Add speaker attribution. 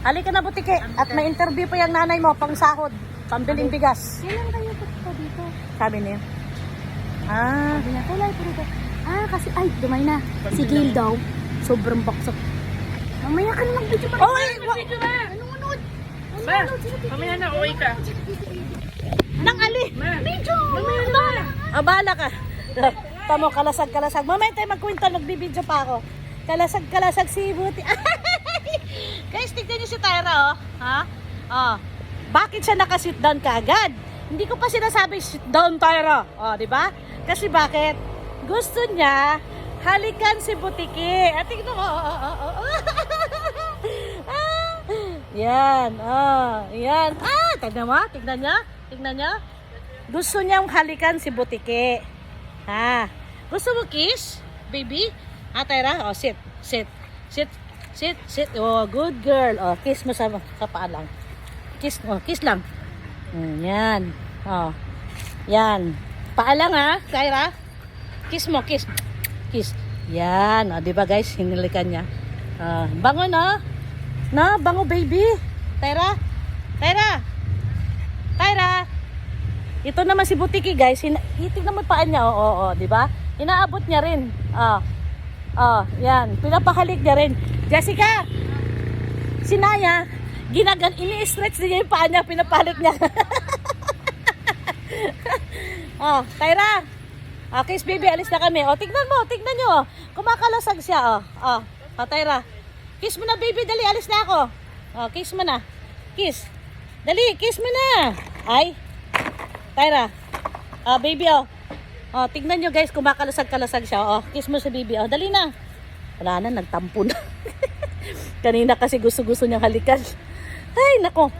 Speaker 1: Halika na, Butiki. At may interview pa yung nanay mo, pang sahod. Pambiling bigas.
Speaker 2: Kailan kayo punta dito?
Speaker 1: Sabi niya. Ah.
Speaker 2: Sabi niya, kulay, pero kasi, ay, dumay na. Si Gail daw, sobrang baksak. Mamaya ka na mag-video pa.
Speaker 1: Oy!
Speaker 2: Nanonood.
Speaker 3: Ma, mamaya na, uwi ka.
Speaker 1: Nang ali!
Speaker 2: Video!
Speaker 3: Mamaya na.
Speaker 1: Abala ka. Tamo, kalasag-kalasag. Mamaya tayo magkwento, nagbibideo pa ako. Kalasag-kalasag si Buti. Guys, tignan niyo si Tyra, oh. Ha? Oh. Bakit siya naka-sit down kaagad? Hindi ko pa sinasabi sit down, Tyra. Oh, di ba? Kasi bakit? Gusto niya halikan si Butiki. At tignan mo. Yan. Oh, yan. Tignan mo. Tignan niya. Tignan niya. Gusto niyang halikan si Butiki. Ha? Gusto mo kiss? Baby? Tyra? Oh, sit. Sit. Sit. Sit. Sit. Oh, good girl. Oh, kiss mo sa paa lang. Kiss. Oh, kiss lang. Yan. Oh. Yan. Paa lang ha, Tyra. Kiss mo, kiss. Kiss. Yan. O, diba guys, hinilikan niya. Bango na. Na, bango baby. Tyra. Tyra. Tyra. Ito naman si Butiki guys. Tingnan mo paan niya. Oo, diba? Inaabot niya rin. Yan. Pinapahalik niya rin. Jessica. Si Naya. Ini-stretch niya yung paan niya. Pinapahalik niya. Tyra. Kiss baby, alis na kami. Tignan mo, tignan nyo. Kumakalasag siya. Tyra. Kiss mo na baby, dali, alis na ako. Kiss mo na. Kiss. Dali, kiss mo na. Ay. Tyra. Baby, tignan nyo guys, kumakalasag-kalasag siya. Kiss mo sa baby. Dali na. Wala na, nagtampo na. Kanina kasi gusto-gusto niyang halikan. Ay, nako.